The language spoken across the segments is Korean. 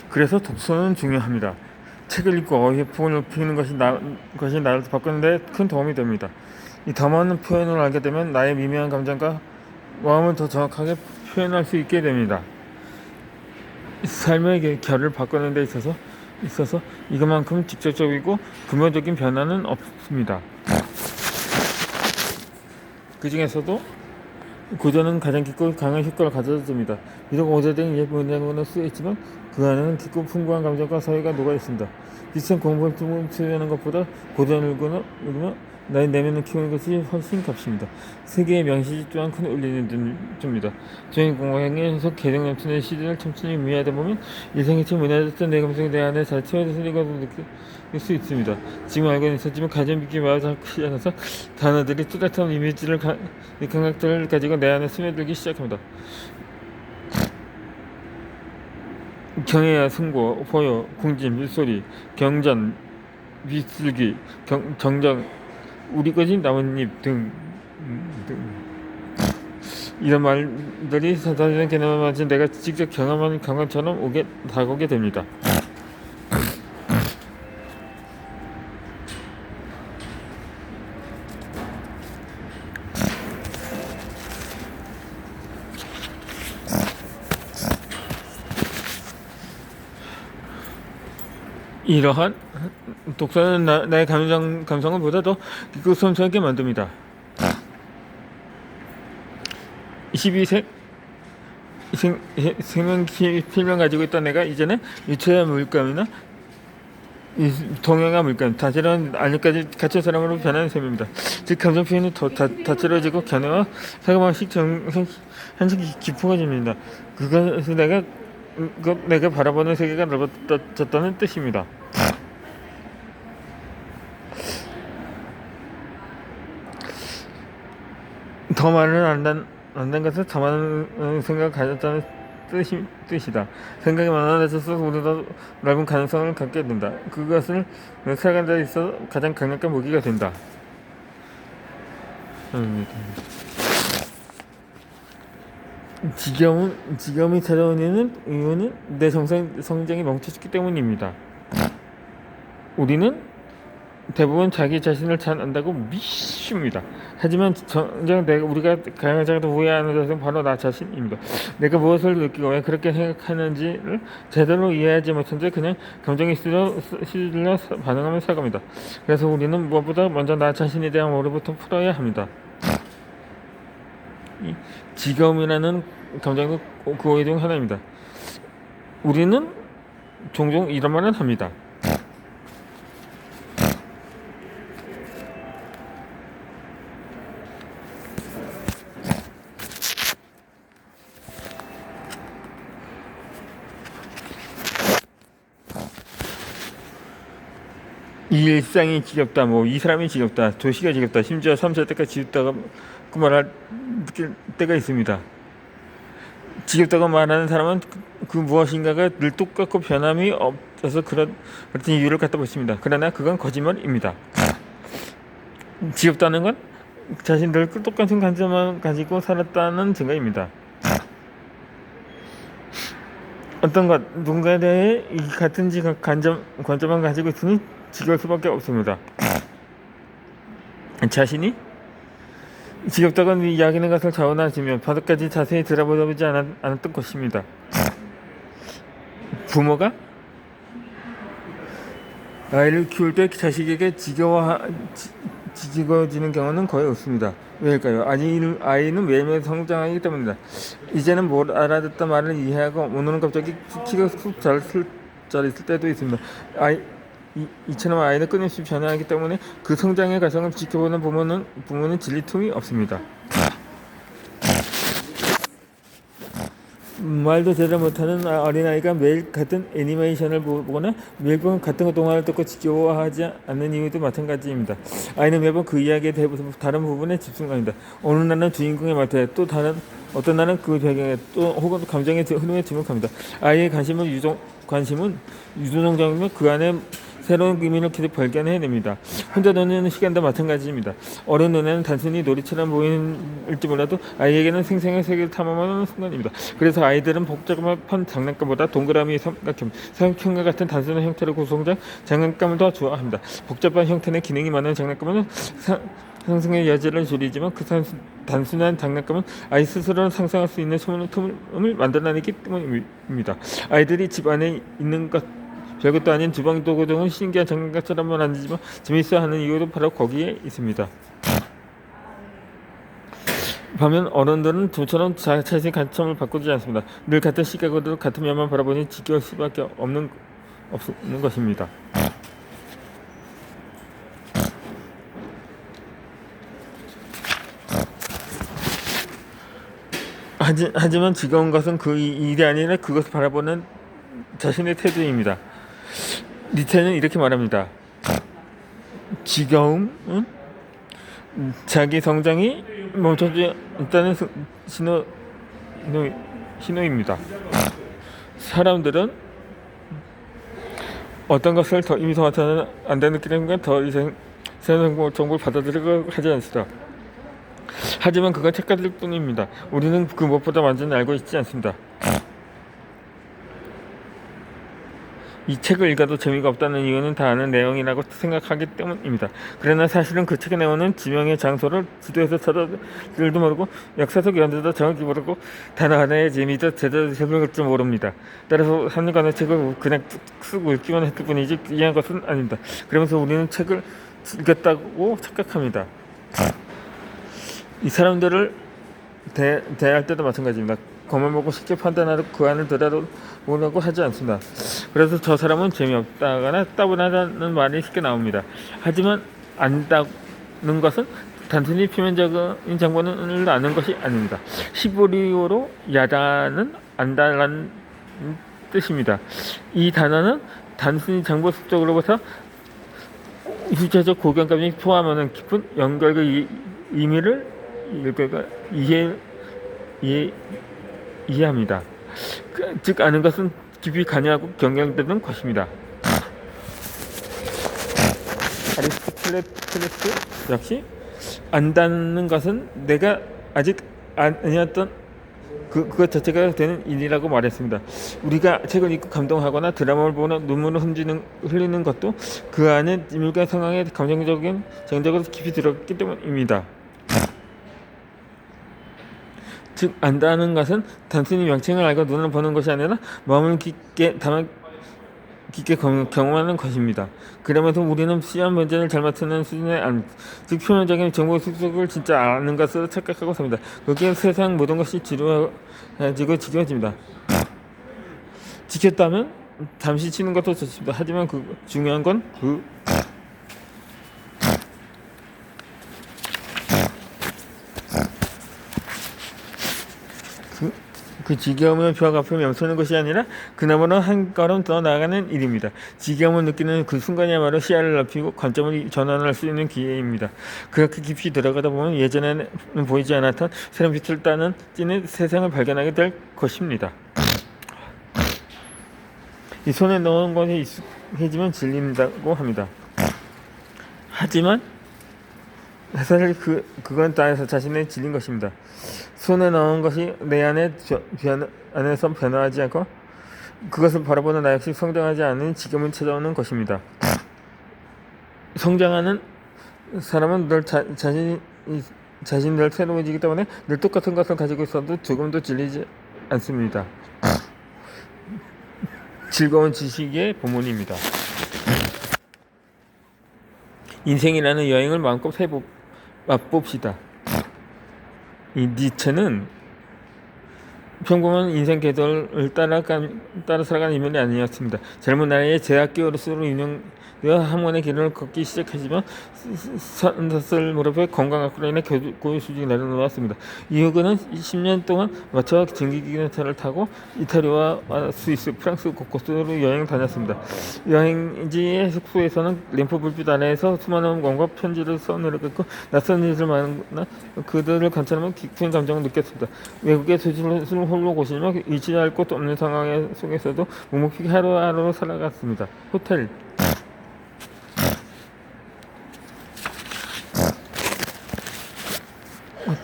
그래서 독서는 중요합니다. 책을 읽고 어휘폭을 높이는 것이 나를 바꾸는 데 큰 도움이 됩니다. 이 더 많은 표현을 알게 되면 나의 미묘한 감정과 마음을 더 정확하게 표현할 수 있게 됩니다. 삶의 결을 바꾸는 데 있어서 이것만큼 직접적이고 근본적인 변화는 없습니다. 그 중에서도 고전은 가장 깊고 강한 효과를 가져줍니다. 비록 오래된 옛 문장으로 쓰여 있지만 그 안에는 깊고 풍부한 감정과 사회가 녹아 있습니다. 비슷한 공부를 수행하는 것보다 고전을 읽으며 나의 내면을 키우는 것이 훨씬 값입니다. 세계의 명시 또한 큰 울림을 줍니다. 주인공에서 개성 넘치는 시대를 천천히 미하다 보면 일상이 참 무너졌던 내 감성이 내 안에 잘 채워져서 것을 느낄 수 있습니다. 지금 알고는 있었지만 가장 믿기 마음이 않아서 단어들이 뚜렷한 이미지를 감각들을 가지고 내 안에 스며들기 시작합니다. 경애와 승고, 포효, 궁진, 물소리, 경전, 비슬기, 정정, 우리 것이 나뭇잎 등 이런 말들이 사사전 개념을 마치 내가 직접 경험한 감각처럼 다가오게 됩니다. 이러한 독서는 나의 감성을 보다 더 깊고 섬세하게 만듭니다. 22세 생명 필명 가지고 있던 내가 이제는 유체의 물감이나 동양화 물감, 다채로운 안녕까지 갇힌 사람으로 변하는 셈입니다. 즉 감정 표현이 더 다채로워지고 견해와 사고방식 현실이 깊어집니다. 그것은 내가 바라보는 세계가 넓어졌다는 뜻입니다. 더 많은 안다는 것은 더 많은 생각을 가졌다는 뜻이다. 생각이 많아져서 우리도 넓은 가능성을 갖게 된다. 그것을 살아가는 데 있어 가장 강력한 무기가 된다. 지겨움이 찾아오는 이유는 내 성장이 멈춰졌기 때문입니다. 우리는 대부분 자기 자신을 잘 안다고 믿습니다. 하지만 정작 우리가 가장 오해하는 것은 바로 나 자신입니다. 내가 무엇을 느끼고 왜 그렇게 생각하는지를 제대로 이해하지 못한데 그냥 감정에 시들려 반응하며 살아갑니다. 그래서 우리는 무엇보다 먼저 나 자신에 대한 오해부터 풀어야 합니다. 이 지겨움이라는 감정도 그 오해 중 하나입니다. 우리는 종종 이런 말을 합니다. 이 일상이 지겹다, 이 사람이 지겹다, 도시가 지겹다, 심지어 3살 때까지 지겹다고 말할 느낄 때가 있습니다. 지겹다고 말하는 사람은 그 무엇인가가 늘 똑같고 변함이 없어서 그런 이유를 갖다 붙입니다. 그러나 그건 거짓말입니다. 지겹다는 건 자신들 똑같은 관점만 가지고 살았다는 증거입니다. 어떤 것, 누군가에 대해 같은 관점만 가지고 있으니 지겨울 수밖에 없습니다. 자신이 지겹다고 이야기하는 것을 자원하시며 바닥까지 자세히 들여다보지 않았던 것입니다. 부모가 아이를 키울 때 자식에게 지겨워지는 경우는 거의 없습니다. 왜일까요? 아이는 매일매일 성장하기 때문입니다. 이제는 뭘 알아듣던 말을 이해하고 오늘은 갑자기 키가 쑥 자랐을 때도 있습니다. 이처럼 아이는 끊임없이 변화하기 때문에 그 성장의 과정을 지켜보는 부모는 진리통이 없습니다. 말도 제대로 못하는 어린아이가 매일 같은 애니메이션을 보거나 매일 같은 동화를 듣고 지겨워하지 않는 이유도 마찬가지입니다. 아이는 매번 그 이야기에 대해 다른 부분에 집중합니다. 어느 날은 주인공의 말투에 또 어떤 날은 그 배경에 또 혹은 감정의 흐름에 주목합니다. 아이의 관심은 유동성장이며 그 안에 새로운 의미를 계속 발견해냅니다. 혼자 노는 시간도 마찬가지입니다. 어른 눈에는 단순히 놀이처럼 보일지 몰라도 아이에게는 생생한 세계를 탐험하는 순간입니다. 그래서 아이들은 복잡한 장난감보다 동그라미, 삼각형, 삼각형과 같은 단순한 형태를 구성된 장난감을 더 좋아합니다. 복잡한 형태는 기능이 많은 장난감은 상승의 여지를 줄이지만 그 단순한 장난감은 아이 스스로 상상할 수 있는 소문을 만들어내기 때문입니다. 아이들이 집 안에 있는 것 별것도 아닌 주방 도구 등은 신기한 장난감처럼만 아니지만 재미있어하는 이유도 바로 거기에 있습니다. 반면 어른들은 좀처럼 자신의 관점을 바꾸지 않습니다. 늘 같은 시각으로 같은 면만 바라보니 지겨울 수밖에 없는 것입니다. 하지만 즐거운 것은 그 일이 아니라 그것을 바라보는 자신의 태도입니다. 니체는 이렇게 말합니다. 지겨움은 자기 성장이 멈춰지 않다는 신호입니다. 사람들은 어떤 것을 더 이미 정확하지 않다는 느끼는 더 이상 정보를 받아들이고 하지 않습니다. 하지만 그건 착각일 뿐입니다. 우리는 그 무엇보다 완전히 알고 있지 않습니다. 이 책을 읽어도 재미가 없다는 이유는 다 아는 내용이라고 생각하기 때문입니다. 그러나 사실은 그 책의 내용은 지명의 장소를 지도에서 찾아들도 모르고 역사적 연도도 정확히 모르고 단어 하나의 재미도 제대로 설명할 줄 모릅니다. 따라서 3년간의 책을 그냥 쑥 읽기만 했을 뿐이지 이해한 것은 아닙니다. 그러면서 우리는 책을 읽었다고 착각합니다. 이 사람들을 대할 때도 마찬가지입니다. 검을 보고 쉽게 판단하고 그 안을 들여다보려고 하지 않습니다. 그래서 저 사람은 재미없다거나 따분하다는 말이 쉽게 나옵니다. 하지만 안다는 것은 단순히 표면적인 정보를 아는 것이 아닙니다. 시보리어로 야다는 안다라는 뜻입니다. 이 단어는 단순히 정보 습득으로부터 유체적 고견감이 포함하는 깊은 연결과 의미를 이해합니다. 즉 아는 것은 깊이 관여하고 경영되는 것입니다. 아리스토텔레스 역시 안다는 것은 내가 아직 아니었던 그것 자체가 되는 일이라고 말했습니다. 우리가 책을 읽고 감동하거나 드라마를 보거나 눈물을 흘리는 것도 그 안에 인물과 상황에 감정적인 정적으로 깊이 들어갔기 때문입니다. 즉 안다는 것은 단순히 명칭을 알고 눈을 보는 것이 아니라 마음을 깊게 경험하는 것입니다. 그러면서 우리는 시험 문제를 잘 맞추는 수준의 즉 표면적인 정보 습득을 진짜 아는 것으로 착각하고 삽니다. 거기에 세상 모든 것이 지루해지고 지겨워집니다. 지켰다면 잠시 치는 것도 좋습니다. 하지만 중요한 건 그 지겨움의 벽 앞을 멈추는 것이 아니라 그나마로 한 걸음 더 나아가는 일입니다. 지겨움을 느끼는 그 순간이야말로 시야를 넓히고 관점을 전환할 수 있는 기회입니다. 그렇게 깊이 들어가다 보면 예전에는 보이지 않았던 새로운 빛을 띠는 세상을 발견하게 될 것입니다. 이 손에 넣은 것이 익숙해지면 질린다고 합니다. 하지만 사실 그건 다 자신의 질린 것입니다. 손에 넣은 것이 내 안에서 변화하지 않고 그것을 바라보는 나 역시 성장하지 않은 지금을 찾아오는 것입니다. 성장하는 사람은 늘 자신이 늘 새로워지기 때문에 늘 똑같은 것을 가지고 있어도 조금도 질리지 않습니다. 즐거운 지식의 본문입니다. 인생이라는 여행을 마음껏 맛봅시다. 이 니체는 평범한 인생 궤도를 따라 살아가는 인물이 아니었습니다. 젊은 나이에 제학교로서로 유명되어 학문의 길을 걷기 시작하지만 산뜻을 무릎에 건강학으로 인해 고유 수준이 내려놓았습니다. 이후에는 10년 동안 맞춰 전기기관차를 타고 이탈리아와 스위스, 프랑스 곳곳으로 여행을 다녔습니다. 여행지의 숙소에서는 램프 불빛 아래에서 수많은 원과 편지를 써내려갔고 낯선 이들을 만나 그들을 관찰하며 깊은 감정을 느꼈습니다. 외국의 도시를 홀로 고시며 의지할 곳 없는 상황 속에서도 묵묵히 하루하루 살아갔습니다. 호텔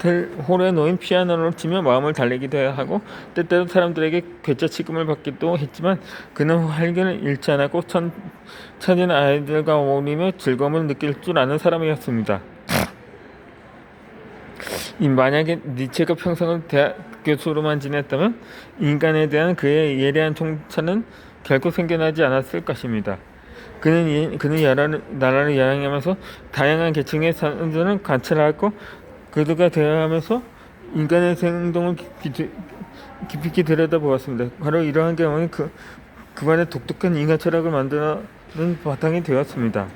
홀에 놓인 피아노를 치며 마음을 달래기도 하고 때때로 사람들에게 괴짜 취급을 받기도 했지만 그는 활기를 잃지 않았고 천진 아이들과 어울리며 즐거움을 느낄 줄 아는 사람이었습니다. 만약에 니체가 평생을 대학 교수로만 지냈다면 인간에 대한 그의 예리한 통찰은 결코 생겨나지 않았을 것입니다. 그는 여러 나라를 여행하면서 다양한 계층의 사람들을 관찰하고 그들과 대화하면서 인간의 행동을 깊이 들여다보았습니다. 바로 이러한 경험이 그간의 독특한 인간 철학을 만드는 바탕이 되었습니다.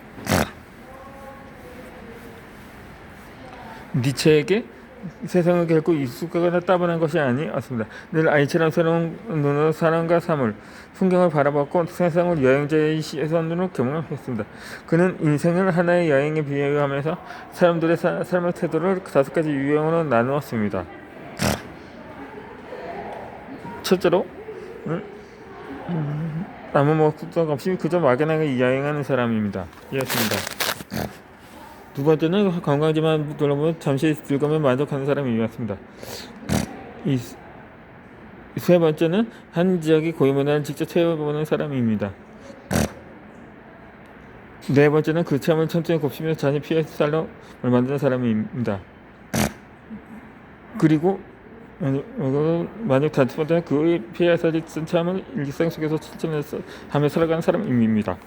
니체에게 세상은 결코 익숙하거나 따분한 것이 아니었습니다. 늘 아이처럼 새로운 눈으로 사람과 사물, 풍경을 바라봤고 세상을 여행자의 시선으로 경험했습니다. 그는 인생을 하나의 여행에 비유하면서 사람들의 삶의 태도를 5가지 유형으로 나누었습니다. 첫째로 아무 목적 없이 그저 막연하게 여행하는 사람입니다. 이었습니다. 두 번째는 관광지만 둘러보며 잠시 즐거움에 만족하는 사람이었습니다. 세 번째는 한 지역의 고유문화를 직접 체험해보는 사람입니다. 네 번째는 그 체험을 천천히 곱씹으며 자신이 피해 살로 만드는 사람입니다. 그리고 만약 다섯 번째는 그의 피해 살이 체험을 일상 속에서 실천하며 살아가는 사람입니다.